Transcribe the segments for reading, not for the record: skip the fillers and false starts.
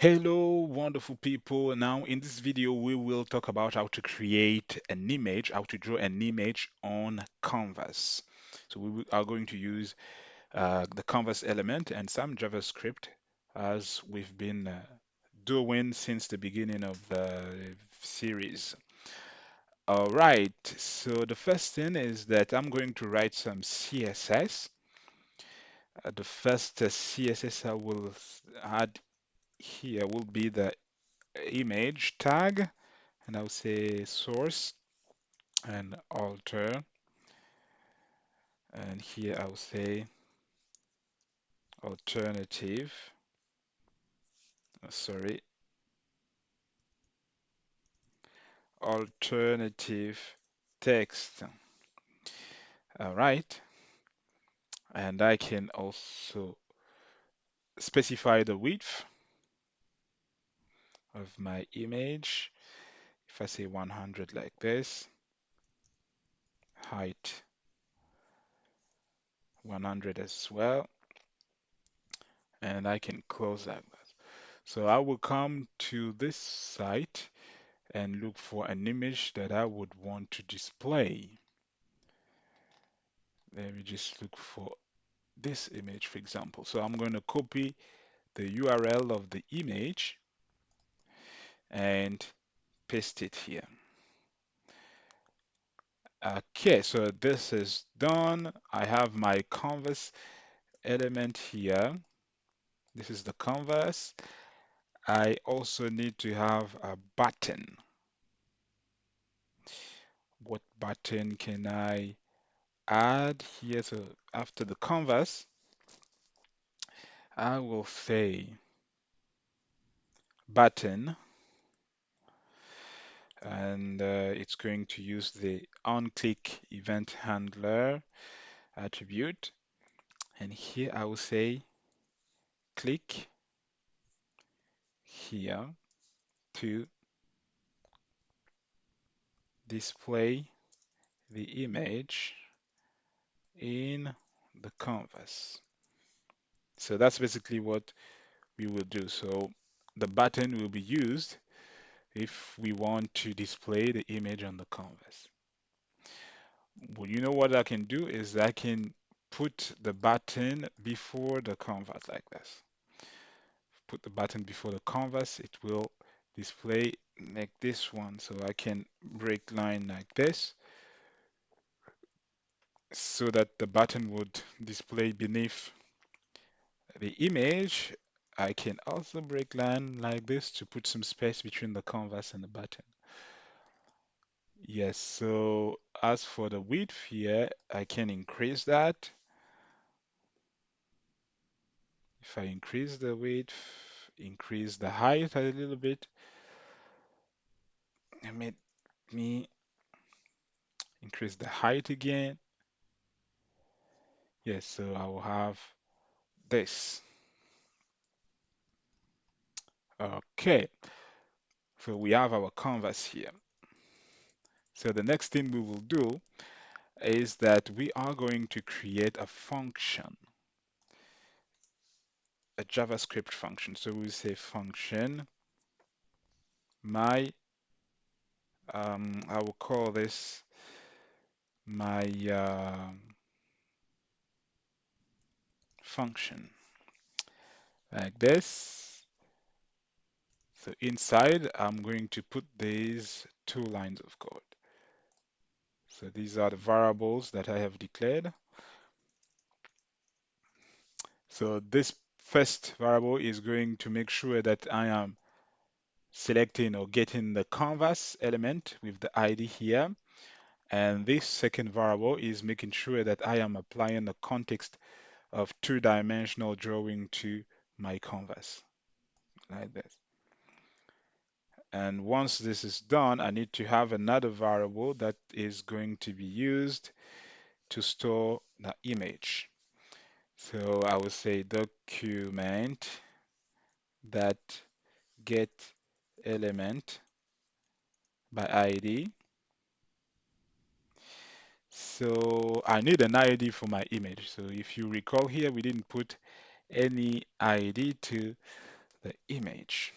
Hello, wonderful people. Now, in this video, we will talk about how to create an image, how to draw an image on Canvas. So are going to use the Canvas element and some JavaScript as we've been doing since the beginning of the series. All right, so the first thing is that I'm going to write some CSS. The first CSS I will add here will be the image tag, and I'll say source and alter, and here I'll say alternative, sorry, alternative text. All right, and I can also specify the width of my image. If I say 100 like this, height 100 as well, and I can close that. So I will come to this site and look for an image that I would want to display. Let me just look for this image, for example. So I'm going to copy the URL of the image and paste it here. Okay, so this is done. I have my canvas element here. This is the canvas. I also need to have a button. What button can I add here? So after the canvas, I will say button, and it's going to use the onClick event handler attribute. And here I will say click here to display the image in the canvas. So that's basically what we will do. So the button will be used if we want to display the image on the canvas. Well, you know what I can do is I can put the button before the canvas like this. Put the button before the canvas, it will display like this one. So I can break line like this so that the button would display beneath the image. I can also break line like this to put some space between the canvas and the button. Yes, so as for the width here, I can increase that. If I increase the width, increase the height a little bit, and let me increase the height again. Yes, so I will have this. Okay, so we have our canvas here. So the next thing we will do is that we are going to create a function, a JavaScript function. So we say function my, I will call this my function like this. So inside, I'm going to put these two lines of code. So these are the variables that I have declared. So this first variable is going to make sure that I am selecting or getting the canvas element with the ID here. And this second variable is making sure that I am applying the context of two-dimensional drawing to my canvas, like this. And once this is done, I need to have another variable that is going to be used to store the image. So I will say document that get element by ID. So I need an ID for my image. So if you recall here, we didn't put any ID to the image.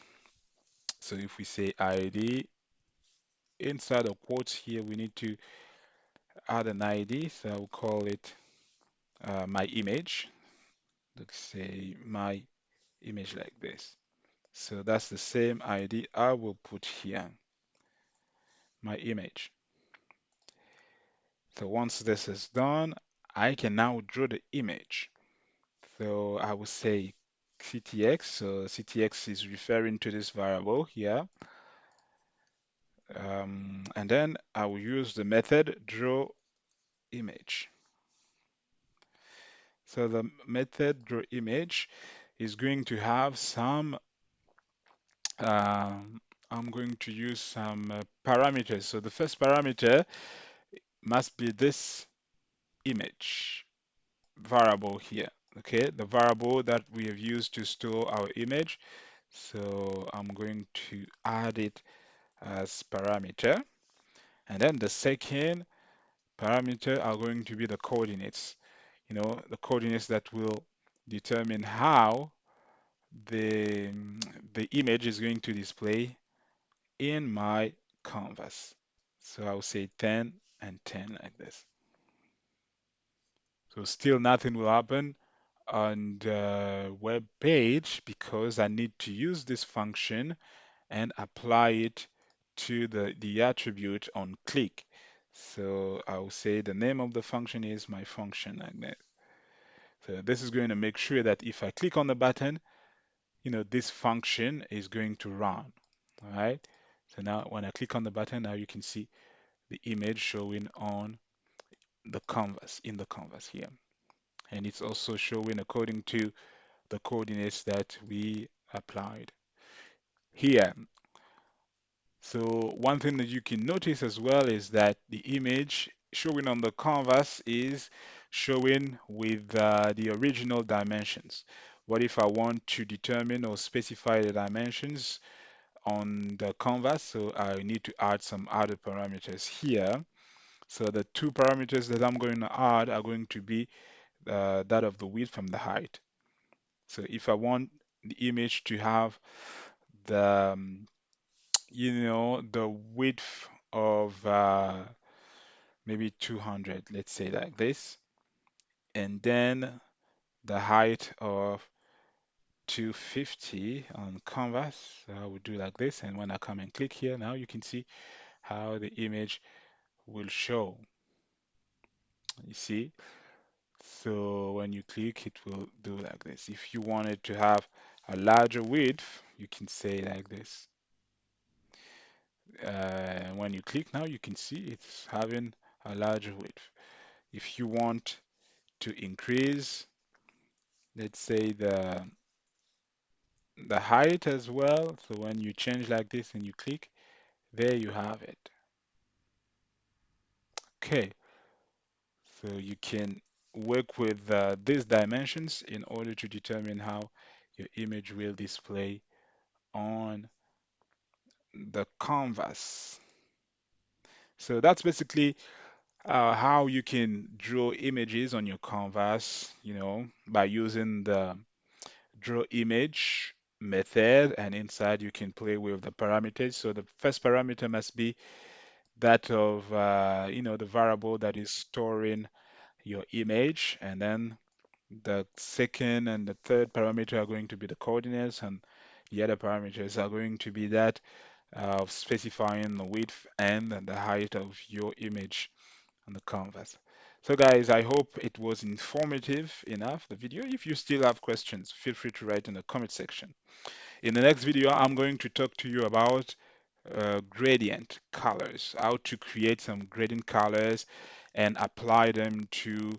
So if we say ID, inside the quotes here, we need to add an ID. So I'll call it my image. Let's say my image like this. So that's the same ID I will put here, my image. So once this is done, I can now draw the image. So I will say CTX. So CTX is referring to this variable here. And then I will use the method drawImage. So the method drawImage is going to have some, I'm going to use some parameters. So the first parameter must be this image variable here. Okay, the variable that we have used to store our image. So I'm going to add it as parameter. And then the second parameter are going to be the coordinates. The coordinates that will determine how the, the image is going to display in my canvas. So I'll say 10 and 10 like this. So still nothing will happen on the web page because I need to use this function and apply it to the attribute on click. So I'll say the name of the function is my function like that. So this is going to make sure that if I click on the button, this function is going to run. All right. So now when I click on the button, now you can see the image showing on the canvas, in the canvas here. And it's also showing according to the coordinates that we applied here. So one thing that you can notice as well is that the image showing on the canvas is showing with the original dimensions. What if I want to determine or specify the dimensions on the canvas? So I need to add some other parameters here. So the two parameters that I'm going to add are going to be that of the width and the height. So if I want the image to have the the width of maybe 200, let's say like this, and then the height of 250 on canvas. So I would do like this, and when I come and click here, now you can see how the image will show. You see? So when you click, it will do like this. If you wanted to have a larger width, you can say like this. When you click now, you can see it's having a larger width. If you want to increase, let's say the height as well, so when you change like this and you click, there you have it. Okay, so you can work with these dimensions in order to determine how your image will display on the canvas. So that's basically how you can draw images on your canvas, by using the draw image method, and inside you can play with the parameters. So the first parameter must be that of the variable that is storing your image, and then the second and the third parameter are going to be the coordinates, and the other parameters are going to be that of specifying the width and the height of your image on the canvas. So guys, I hope it was informative enough, the video. If you still have questions, feel free to write in the comment section. In the next video, I'm going to talk to you about gradient colors, how to create some gradient colors and apply them to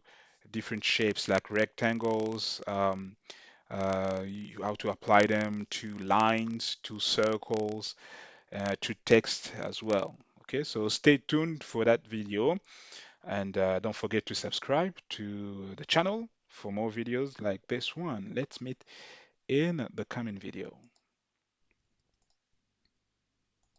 different shapes like rectangles, how to apply them to lines, to circles, to text as well. Okay, so stay tuned for that video, and don't forget to subscribe to the channel for more videos like this one. Let's meet in the coming video.